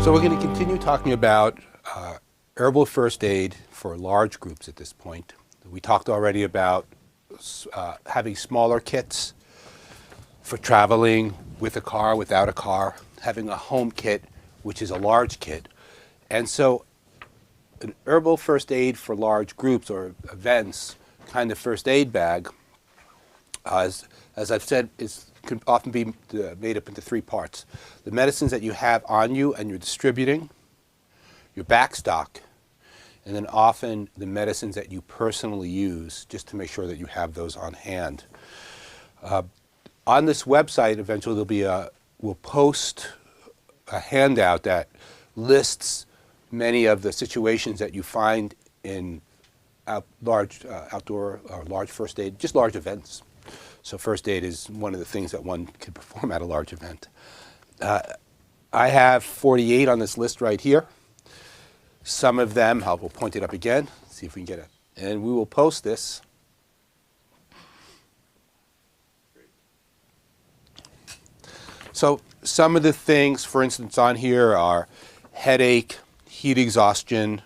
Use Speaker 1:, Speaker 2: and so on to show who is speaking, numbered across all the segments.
Speaker 1: So we're going to continue talking about herbal first aid for large groups at this point. We talked already about having smaller kits for traveling with a car, without a car, having a home kit, which is a large kit. And so an herbal first aid for large groups or events kind of first aid bag, as I've said, can often be made up into three parts. The medicines that you have on you and you're distributing, your backstock, and then often the medicines that you personally use just to make sure that you have those on hand. On this website, eventually we'll post a handout that lists many of the situations that you find in large outdoor or large first aid, just large events. So first aid is one of the things that one can perform at a large event. I have 48 on this list right here. Some of them, we'll point it up again, see if we can get it. And we will post this. So some of the things, for instance, on here are headache, heat exhaustion,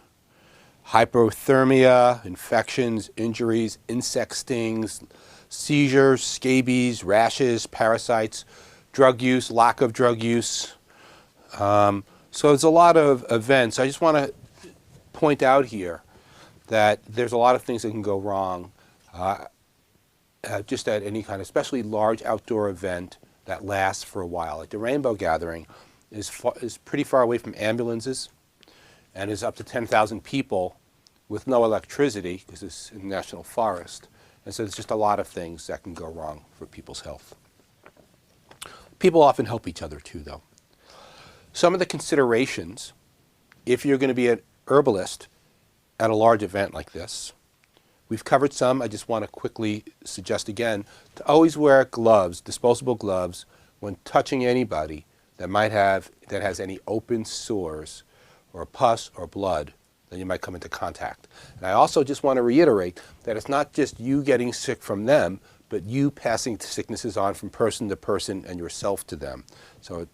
Speaker 1: hypothermia, infections, injuries, insect stings, seizures, scabies, rashes, parasites, drug use, lack of drug use. So there's a lot of events. I just want to point out here that there's a lot of things that can go wrong just at any kind of, especially large outdoor event that lasts for a while. Like the Rainbow Gathering is pretty far away from ambulances and is up to 10,000 people with no electricity because it's in the national forest. And so there's just a lot of things that can go wrong for people's health. People often help each other too, though. Some of the considerations, if you're going to be an herbalist at a large event like this, we've covered some. I just want to quickly suggest again to always wear gloves, disposable gloves, when touching anybody that has any open sores or pus or blood that you might come into contact. And I also just want to reiterate that it's not just you getting sick from them, but you passing sicknesses on from person to person and yourself to them. So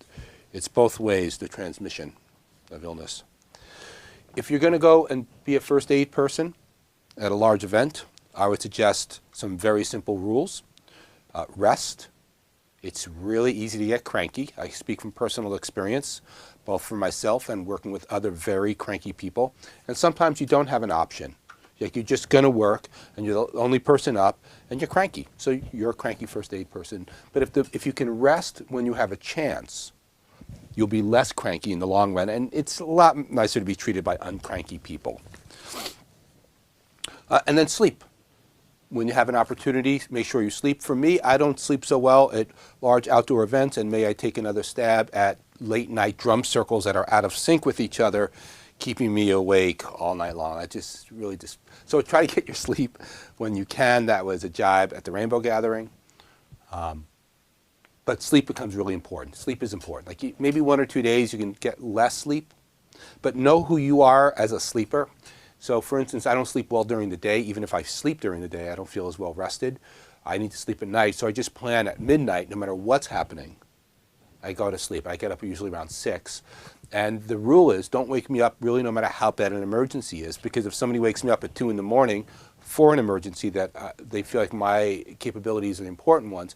Speaker 1: it's both ways, the transmission of illness. If you're going to go and be a first aid person at a large event, I would suggest some very simple rules. Rest. It's really easy to get cranky. I speak from personal experience, both for myself and working with other very cranky people. And sometimes you don't have an option. Like you're just going to work and you're the only person up and you're cranky. So you're a cranky first aid person. But if you can rest when you have a chance, you'll be less cranky in the long run. And it's a lot nicer to be treated by uncranky people. And then sleep. When you have an opportunity, make sure you sleep. For me, I don't sleep so well at large outdoor events, and may I take another stab at late night drum circles that are out of sync with each other, keeping me awake all night long. So try to get your sleep when you can. That was a jibe at the Rainbow Gathering. But sleep becomes really important. Sleep is important. Like maybe 1 or 2 days you can get less sleep, but know who you are as a sleeper. So for instance, I don't sleep well during the day. Even if I sleep during the day, I don't feel as well rested. I need to sleep at night, so I just plan at midnight, no matter what's happening, I go to sleep. I get up usually around 6. And the rule is, don't wake me up really no matter how bad an emergency is, because if somebody wakes me up at 2 in the morning for an emergency that they feel like my capabilities are the important ones,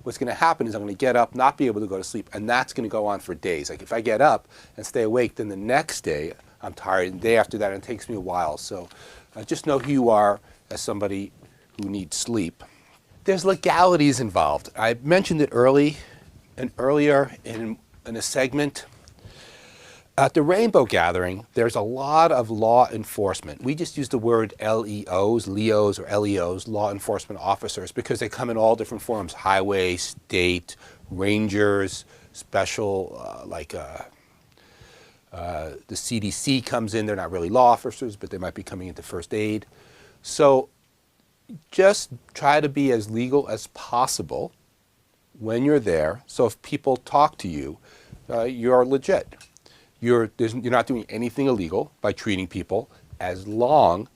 Speaker 1: what's going to happen is I'm going to get up, not be able to go to sleep, and that's going to go on for days. Like if I get up and stay awake, then the next day I'm tired, and the day after that it takes me a while. So just know who you are as somebody who needs sleep. There's legalities involved. I mentioned it earlier in a segment. At the Rainbow Gathering, there's a lot of law enforcement. We just use the word LEOs, LEOs or LEOs, law enforcement officers, because they come in all different forms: highway, state, rangers, special, the CDC comes in. They're not really law officers, but they might be coming into first aid. So just try to be as legal as possible when you're there. So if people talk to you, you're legit. You're not doing anything illegal by treating people, as long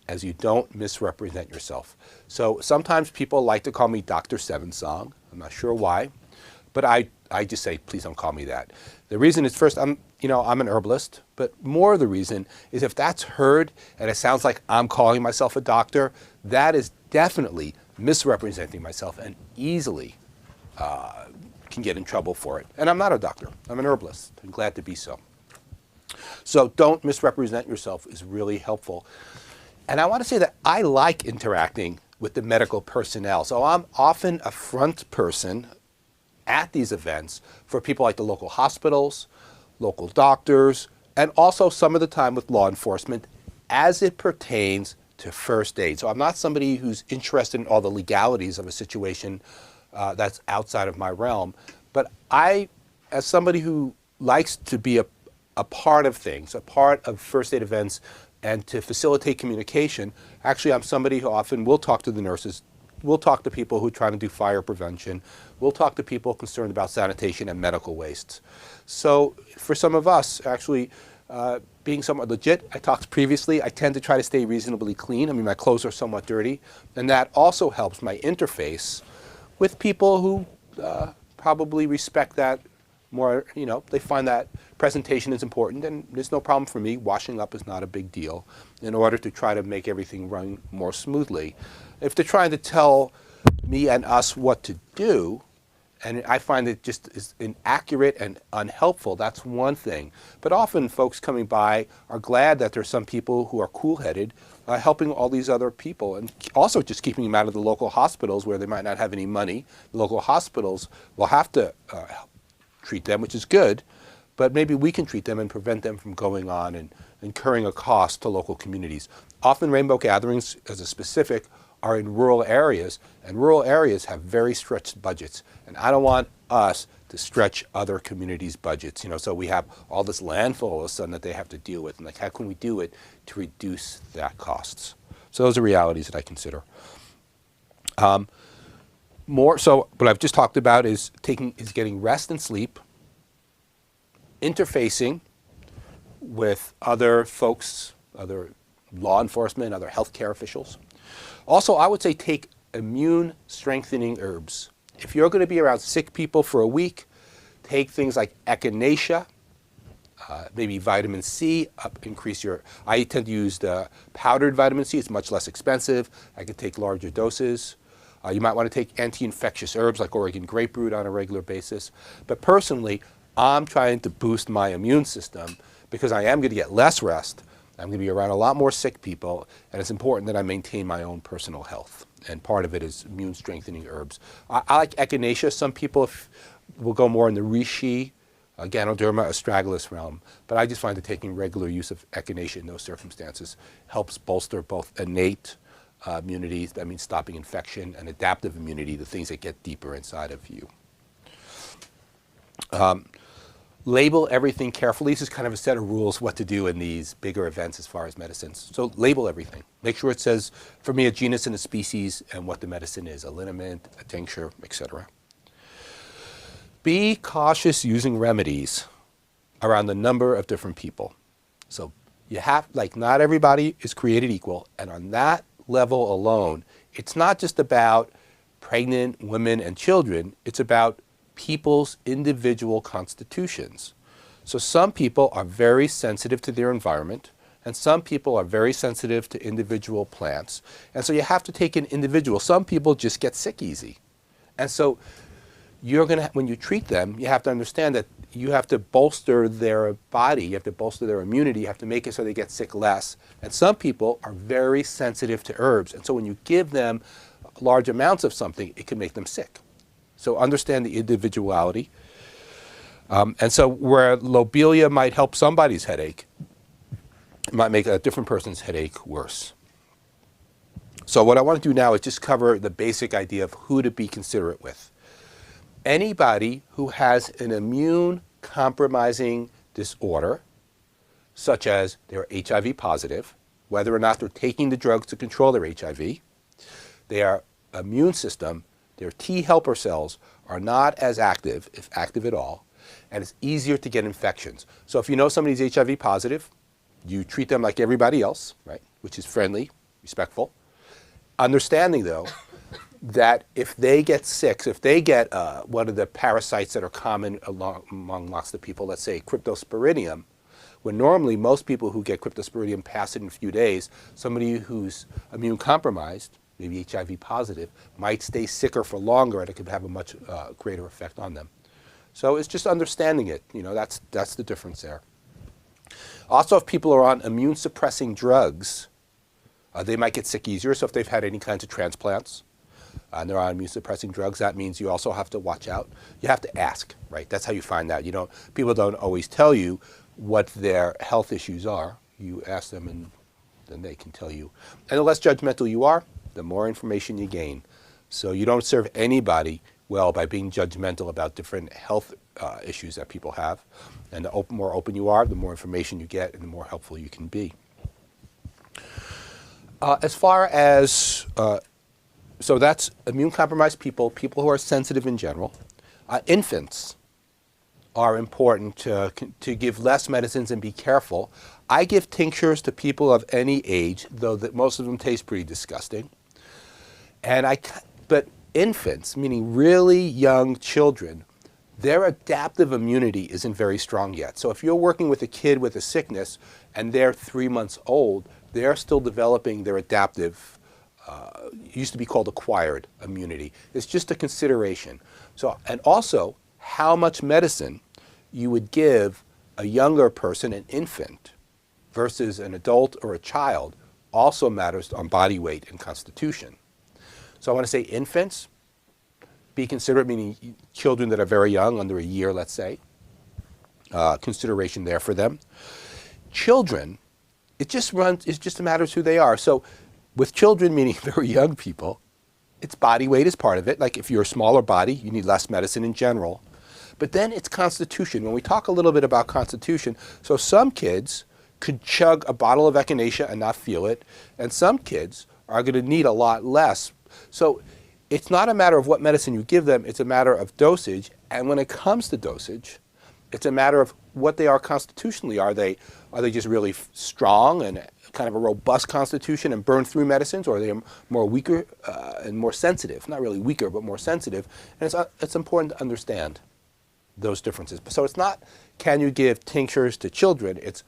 Speaker 1: as you don't misrepresent yourself. So sometimes people like to call me Dr. Seven Song. I'm not sure why, but I just say, please don't call me that. The reason is, first, I'm an herbalist, but more of the reason is if that's heard and it sounds like I'm calling myself a doctor, that is definitely misrepresenting myself and easily can get in trouble for it. And I'm not a doctor. I'm an herbalist. I'm glad to be so. So don't misrepresent yourself is really helpful. And I want to say that I like interacting with the medical personnel. So I'm often a front person at these events for people like the local hospitals, local doctors, and also some of the time with law enforcement as it pertains to first aid. So I'm not somebody who's interested in all the legalities of a situation that's outside of my realm, but I, as somebody who likes to be a part of things, a part of first aid events, and to facilitate communication, actually I'm somebody who often will talk to the nurses, we'll talk to people who are trying to do fire prevention, we'll talk to people concerned about sanitation and medical wastes. So for some of us, actually, being somewhat legit, I talked previously, I tend to try to stay reasonably clean. I mean, my clothes are somewhat dirty, and that also helps my interface with people who probably respect that more, they find that presentation is important, and there's no problem for me. Washing up is not a big deal in order to try to make everything run more smoothly. If they're trying to tell me and us what to do, and I find it just is inaccurate and unhelpful, that's one thing. But often folks coming by are glad that there's some people who are cool-headed helping all these other people, and also just keeping them out of the local hospitals where they might not have any money. The local hospitals will have to treat them, which is good, but maybe we can treat them and prevent them from going on and incurring a cost to local communities. Often rainbow gatherings, as a specific, are in rural areas, and rural areas have very stretched budgets, and I don't want us to stretch other communities' budgets. So we have all this landfill all of a sudden that they have to deal with, and how can we do it to reduce that costs? So those are realities that I consider. So what I've just talked about is getting rest and sleep, interfacing with other folks, other law enforcement, other healthcare officials. Also, I would say take immune strengthening herbs. If you're going to be around sick people for a week, take things like echinacea, maybe vitamin C, I tend to use the powdered vitamin C. It's much less expensive. I could take larger doses. You might want to take anti-infectious herbs like Oregon grapefruit on a regular basis. But personally, I'm trying to boost my immune system because I am going to get less rest. I'm going to be around a lot more sick people, and it's important that I maintain my own personal health. And part of it is immune strengthening herbs. I like echinacea. Some people will go more in the reishi, Ganoderma astragalus realm, but I just find that taking regular use of echinacea in those circumstances helps bolster both innate immunity, that means stopping infection, and adaptive immunity, the things that get deeper inside of you. Label everything carefully. This is kind of a set of rules what to do in these bigger events as far as medicines. So label everything. Make sure it says, for me, a genus and a species and what the medicine is, a liniment, a tincture, etc. Be cautious using remedies around the number of different people. So not everybody is created equal, and on that level alone, it's not just about pregnant women and children, it's about people's individual constitutions. So some people are very sensitive to their environment, and some people are very sensitive to individual plants. And so you have to take an individual. Some people just get sick easy. And so when you treat them, you have to understand that you have to bolster their body, you have to bolster their immunity, you have to make it so they get sick less. And some people are very sensitive to herbs. And so when you give them large amounts of something, it can make them sick. So understand the individuality. And so where lobelia might help somebody's headache, it might make a different person's headache worse. So what I want to do now is just cover the basic idea of who to be considerate with. Anybody who has an immune compromising disorder, such as they're HIV positive, whether or not they're taking the drugs to control their HIV, their immune system, their T helper cells are not as active, if active at all, and it's easier to get infections. So if you know somebody's HIV positive, you treat them like everybody else, right, which is friendly, respectful. Understanding, though, that if they get sick, if they get one of the parasites that are common among lots of people, let's say cryptosporidium, when normally most people who get cryptosporidium pass it in a few days, somebody who's immune compromised, maybe HIV positive, might stay sicker for longer, and it could have a much greater effect on them. So it's just understanding it. That's the difference there. Also, if people are on immune suppressing drugs, they might get sick easier. So if they've had any kinds of transplants and they're on immune suppressing drugs, that means you also have to watch out. You have to ask, right? That's how you find out. People don't always tell you what their health issues are. You ask them, and then they can tell you. And the less judgmental you are, the more information you gain. So you don't serve anybody well by being judgmental about different health issues that people have. And the more open you are, the more information you get, and the more helpful you can be. As far as, so that's immune-compromised people, people who are sensitive in general. Infants are important to give less medicines and be careful. I give tinctures to people of any age, though that most of them taste pretty disgusting. But infants, meaning really young children, their adaptive immunity isn't very strong yet. So if you're working with a kid with a sickness and they're 3 months old, they're still developing their adaptive, used to be called acquired immunity. It's just a consideration. So, and also, how much medicine you would give a younger person, an infant, versus an adult or a child also matters on body weight and constitution. So I want to say infants, be considerate, meaning children that are very young, under a year, let's say. Consideration there for them. Children, it just matters who they are. So with children, meaning very young people, it's body weight is part of it. Like if you're a smaller body, you need less medicine in general. But then it's constitution. When we talk a little bit about constitution, so some kids could chug a bottle of echinacea and not feel it, and some kids are going to need a lot less. So it's not a matter of what medicine you give them, it's a matter of dosage. And when it comes to dosage, it's a matter of what they are constitutionally. Are they just really strong and kind of a robust constitution and burn through medicines, or are they more weaker and more sensitive? Not really weaker, but more sensitive. And it's important to understand those differences. So it's not, can you give tinctures to children? It's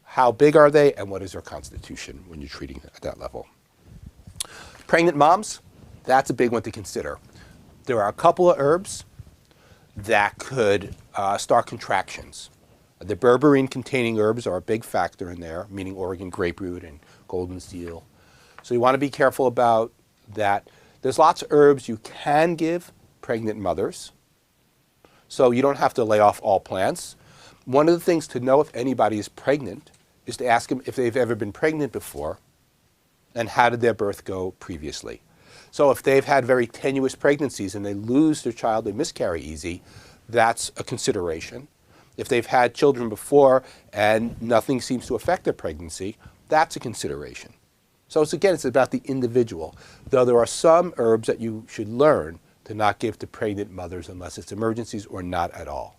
Speaker 1: how big are they and what is their constitution when you're treating at that level. Pregnant moms, that's a big one to consider. There are a couple of herbs that could start contractions. The berberine-containing herbs are a big factor in there, meaning Oregon grapefruit and golden seal. So you want to be careful about that. There's lots of herbs you can give pregnant mothers, so you don't have to lay off all plants. One of the things to know if anybody is pregnant is to ask them if they've ever been pregnant before and how did their birth go previously. So if they've had very tenuous pregnancies and they lose their child, they miscarry easy, that's a consideration. If they've had children before and nothing seems to affect their pregnancy, that's a consideration. So it's about the individual, though there are some herbs that you should learn to not give to pregnant mothers unless it's emergencies or not at all.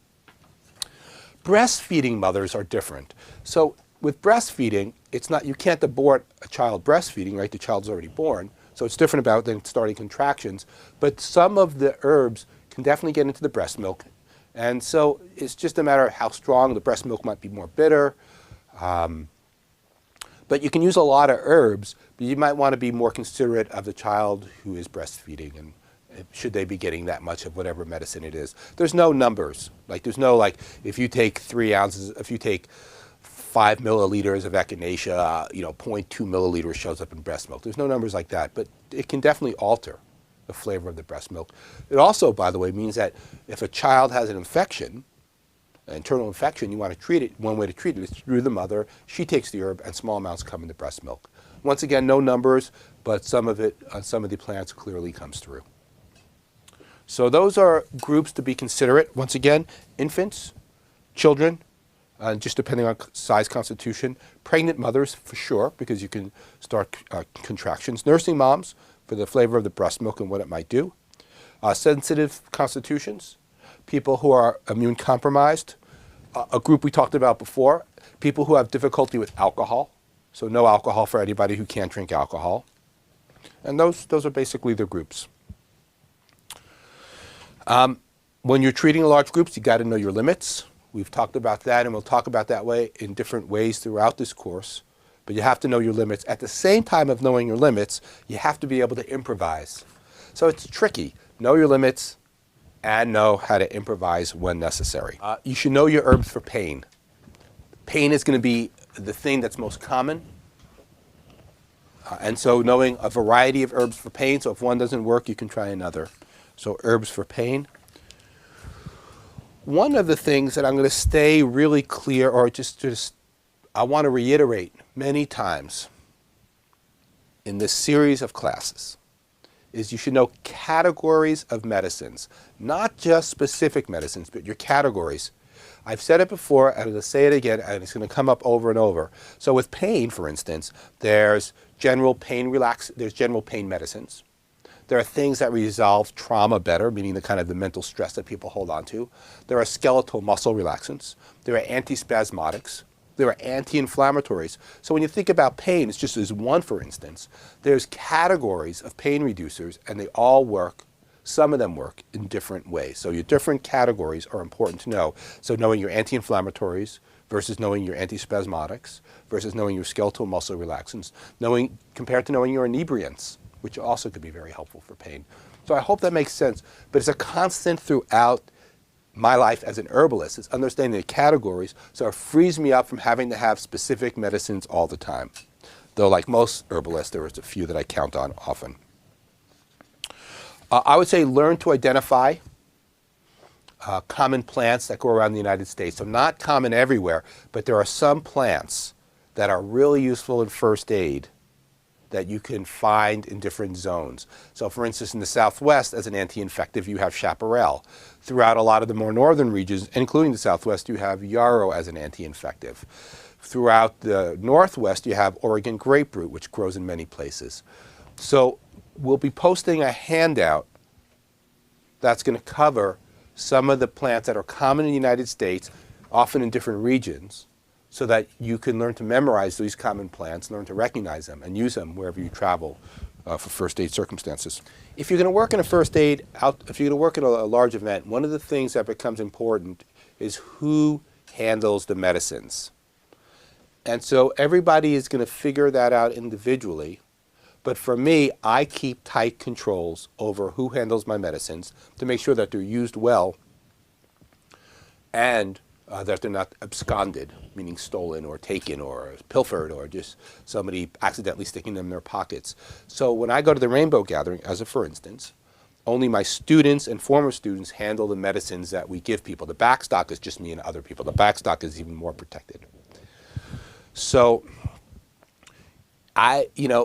Speaker 1: Breastfeeding mothers are different. So with breastfeeding, it's not, you can't abort a child breastfeeding, right? The child's already born. So it's different about than starting contractions. But some of the herbs can definitely get into the breast milk. And so it's just a matter of how strong. The breast milk might be more bitter. But you can use a lot of herbs, but you might want to be more considerate of the child who is breastfeeding and should they be getting that much of whatever medicine it is. There's no numbers. Like there's no like, if you take 3 ounces, if you take 5 milliliters of echinacea, 0.2 milliliters shows up in breast milk. There's no numbers like that, but it can definitely alter the flavor of the breast milk. It also, by the way, means that if a child has an infection, an internal infection, you want to treat it, one way to treat it is through the mother. She takes the herb and small amounts come in the breast milk. Once again, no numbers, but some of it on some of the plants clearly comes through. So those are groups to be considerate. Once again, infants, children, just depending on size constitution, pregnant mothers for sure, because you can start contractions, nursing moms for the flavor of the breast milk and what it might do, sensitive constitutions, people who are immune compromised, a group we talked about before, people who have difficulty with alcohol, so no alcohol for anybody who can't drink alcohol, and those are basically the groups. When you're treating large groups, you got to know your limits. We've talked about that, and we'll talk about that way in different ways throughout this course. But you have to know your limits. At the same time of knowing your limits, you have to be able to improvise. So it's tricky. Know your limits and know how to improvise when necessary. You should know your herbs for pain. Pain is going to be the thing that's most common. And so knowing a variety of herbs for pain, so if one doesn't work, you can try another. So herbs for pain. One of the things that I'm going to stay really clear, or just I want to reiterate many times in this series of classes, is you should know categories of medicines, not just specific medicines, but your categories. I've said it before, and I'm going to say it again, and it's going to come up over and over. So with pain, for instance, there's general pain medicines. There are things that resolve trauma better, meaning the mental stress that people hold on to. There are skeletal muscle relaxants. There are antispasmodics. There are anti-inflammatories. So when you think about pain, it's just as one, for instance. There's categories of pain reducers, and they all work. Some of them work in different ways. So your different categories are important to know. So knowing your anti-inflammatories versus knowing your antispasmodics versus knowing your skeletal muscle relaxants, compared to knowing your inebriants, which also could be very helpful for pain. So I hope that makes sense. But it's a constant throughout my life as an herbalist, is understanding the categories, so it frees me up from having to have specific medicines all the time. Though like most herbalists, there is a few that I count on often. I would say learn to identify common plants that grow around the United States. So not common everywhere, but there are some plants that are really useful in first aid that you can find in different zones. So for instance, in the Southwest, as an anti-infective, you have chaparral. Throughout a lot of the more northern regions, including the Southwest, you have yarrow as an anti-infective. Throughout the Northwest, you have Oregon grapefruit, which grows in many places. So we'll be posting a handout that's going to cover some of the plants that are common in the United States, often in different regions, so that you can learn to memorize these common plants, learn to recognize them, and use them wherever you travel for first aid circumstances. If you're going to work in a first aid, if you're going to work in a large event, one of the things that becomes important is who handles the medicines. And so everybody is going to figure that out individually. But for me, I keep tight controls over who handles my medicines to make sure that they're used well and that they're not absconded, meaning stolen or taken or pilfered or just somebody accidentally sticking them in their pockets. So when I go to the rainbow gathering, as a for instance, only my students and former students handle the medicines that we give people. The backstock is just me and other people. The backstock is even more protected. So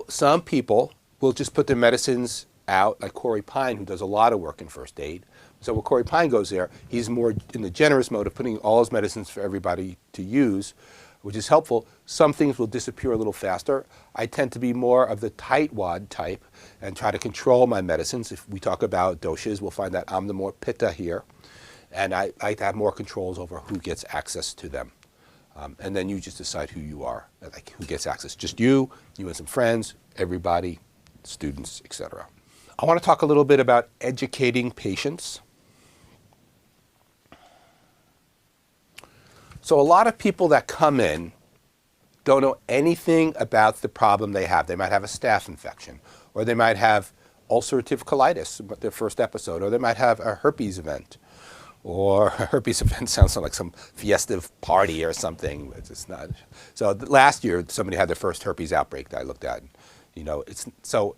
Speaker 1: some people will just put their medicines out, like Corey Pine, who does a lot of work in first aid. So when Corey Pine goes there, he's more in the generous mode of putting all his medicines for everybody to use, which is helpful. Some things will disappear a little faster. I tend to be more of the tightwad type and try to control my medicines. If we talk about doshas, we'll find that I'm the more pitta here. And I like to have more controls over who gets access to them. And then you just decide who you are, like who gets access. Just you and some friends, everybody, students, etc. I want to talk a little bit about educating patients. So a lot of people that come in don't know anything about the problem they have. They might have a staph infection, or they might have ulcerative colitis, their first episode, or they might have a herpes event. Or a herpes event sounds like some festive party or something. It's not. So last year, somebody had their first herpes outbreak that I looked at. So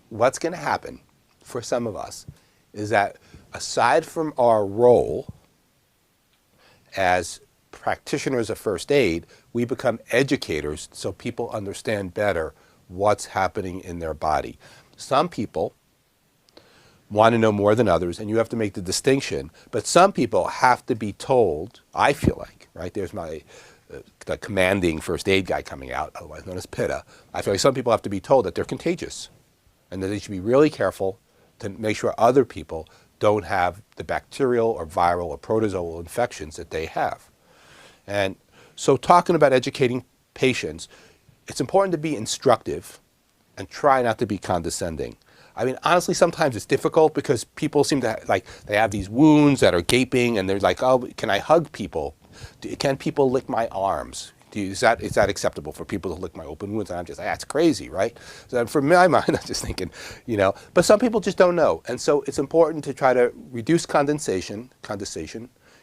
Speaker 1: what's going to happen for some of us is that aside from our role as practitioners of first aid, we become educators so people understand better what's happening in their body. Some people want to know more than others, and you have to make the distinction. But some people have to be told, I feel like, right? There's my the commanding first aid guy coming out, otherwise known as Pitta. I feel like some people have to be told that they're contagious and that they should be really careful to make sure other people don't have the bacterial or viral or protozoal infections that they have. And so talking about educating patients, it's important to be instructive and try not to be condescending. I mean, honestly, sometimes it's difficult because people seem to, like, they have these wounds that are gaping and they're like, oh, can I hug people? Can people lick my arms? Is that acceptable for people to lick my open wounds? And I'm just like, that's crazy, right? So for my mind, I'm just thinking, but some people just don't know. And so it's important to try to reduce condensation,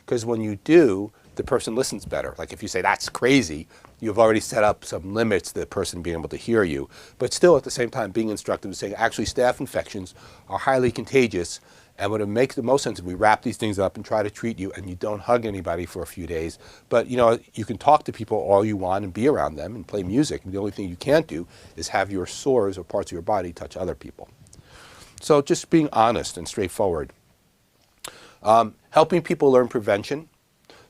Speaker 1: because when you do, the person listens better. Like if you say, that's crazy, you've already set up some limits to the person being able to hear you. But still, at the same time, being instructive and saying, actually, staph infections are highly contagious. And what it makes the most sense is we wrap these things up and try to treat you, and you don't hug anybody for a few days. But you can talk to people all you want and be around them and play music. And the only thing you can't do is have your sores or parts of your body touch other people. So just being honest and straightforward. Helping people learn prevention.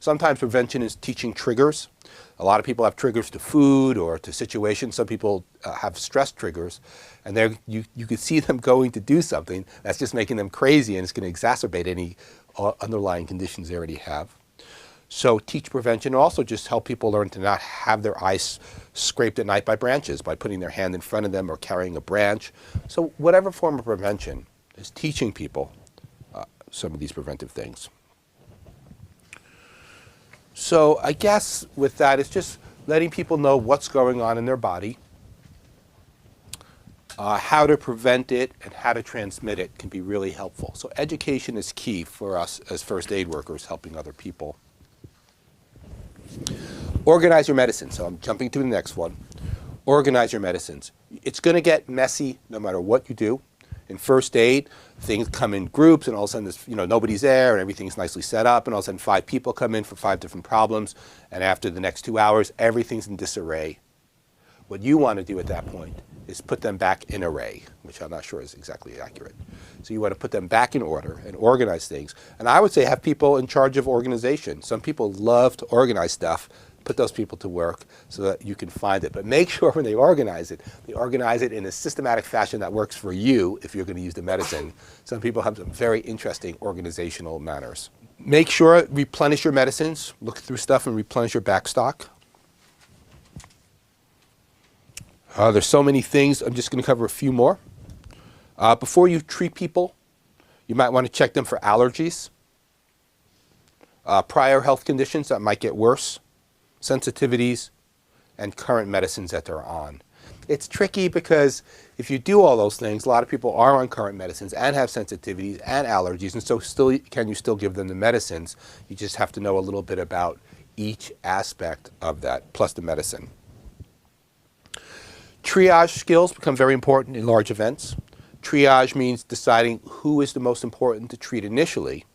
Speaker 1: Sometimes prevention is teaching triggers. A lot of people have triggers to food or to situations. Some people have stress triggers, and you can see them going to do something that's just making them crazy, and it's going to exacerbate any underlying conditions they already have. So teach prevention, and also just help people learn to not have their eyes scraped at night by branches, by putting their hand in front of them or carrying a branch. So whatever form of prevention is teaching people some of these preventive things. So I guess with that, it's just letting people know what's going on in their body, how to prevent it, and how to transmit it can be really helpful. So education is key for us as first aid workers helping other people. Organize your medicine. So I'm jumping to the next one. Organize your medicines. It's going to get messy no matter what you do. In first aid, things come in groups, and all of a sudden, nobody's there, and everything's nicely set up, and all of a sudden 5 people come in for 5 different problems, and after the next 2 hours, everything's in disarray. What you want to do at that point is put them back in array, which I'm not sure is exactly accurate. So you want to put them back in order and organize things. And I would say have people in charge of organization. Some people love to organize stuff. Put those people to work so that you can find it. But make sure when they organize it in a systematic fashion that works for you if you're going to use the medicine. Some people have some very interesting organizational manners. Make sure replenish your medicines. Look through stuff and replenish your back stock. There's so many things. I'm just going to cover a few more. Before you treat people, you might want to check them for allergies, prior health conditions that might get worse, sensitivities, and current medicines that they're on. It's tricky because if you do all those things, a lot of people are on current medicines and have sensitivities and allergies, and so can you still give them the medicines? You just have to know a little bit about each aspect of that, plus the medicine. Triage skills become very important in large events. Triage means deciding who is the most important to treat initially.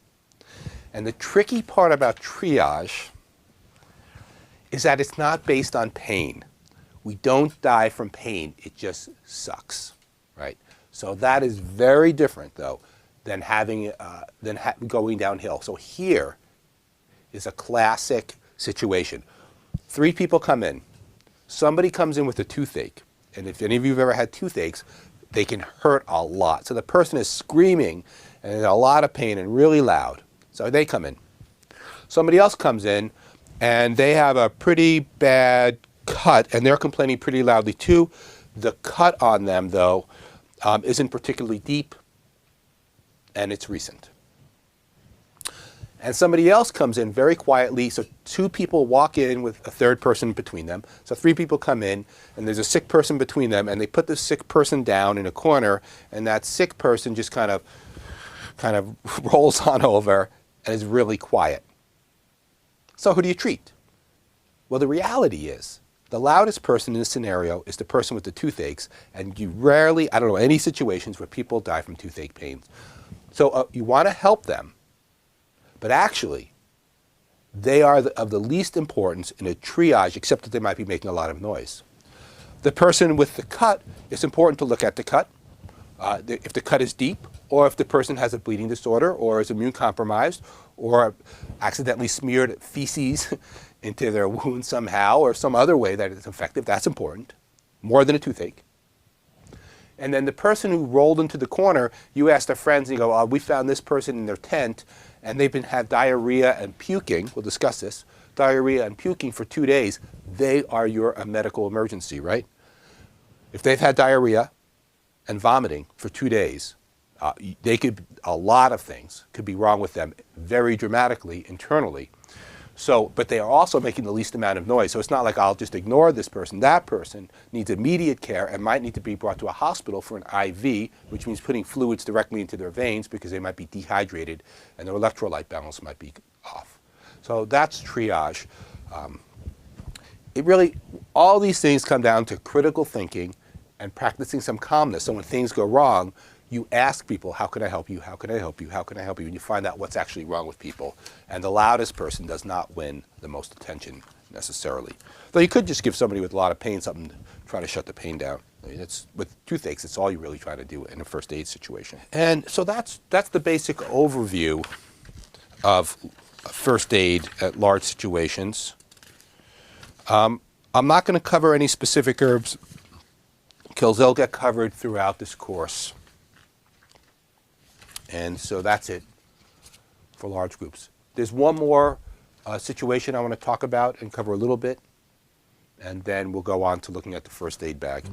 Speaker 1: And the tricky part about triage is that it's not based on pain. We don't die from pain. It just sucks, right? So that is very different, though, than going downhill. So here is a classic situation. 3 people come in. Somebody comes in with a toothache. And if any of you have ever had toothaches, they can hurt a lot. So the person is screaming and in a lot of pain and really loud. So they come in. Somebody else comes in and they have a pretty bad cut, and they're complaining pretty loudly too. The cut on them, though, isn't particularly deep, and it's recent. And somebody else comes in very quietly, so 2 people walk in with a 3rd person between them. So 3 people come in, and there's a sick person between them, and they put the sick person down in a corner, and that sick person just kind of rolls on over and is really quiet. So who do you treat? Well, the reality is the loudest person in this scenario is the person with the toothaches, and you rarely, I don't know any situations where people die from toothache pains. So you want to help them, but actually they are of the least importance in a triage, except that they might be making a lot of noise. The person with the cut, it's important to look at the cut. If the cut is deep, or if the person has a bleeding disorder, or is immune compromised, or accidentally smeared feces into their wound somehow, or some other way that it's effective, that's important, more than a toothache. And then the person who rolled into the corner, you ask their friends, and you go, we found this person in their tent, and they've had diarrhea and puking, we'll discuss this, diarrhea and puking for 2 days. They are a medical emergency, right? If they've had diarrhea, and vomiting for 2 days, a lot of things could be wrong with them very dramatically internally. So, but they are also making the least amount of noise. So it's not like I'll just ignore this person. That person needs immediate care and might need to be brought to a hospital for an IV, which means putting fluids directly into their veins because they might be dehydrated and their electrolyte balance might be off. So that's triage. It really, all these things come down to critical thinking and practicing some calmness. So when things go wrong, you ask people, how can I help you? How can I help you? How can I help you? And you find out what's actually wrong with people. And the loudest person does not win the most attention necessarily. Though you could just give somebody with a lot of pain something to try to shut the pain down. I mean, with toothaches, it's all you really try to do in a first aid situation. And so that's the basic overview of first aid at large situations. I'm not going to cover any specific herbs because they'll get covered throughout this course. And so that's it for large groups. There's one more situation I want to talk about and cover a little bit, and then we'll go on to looking at the first aid bag.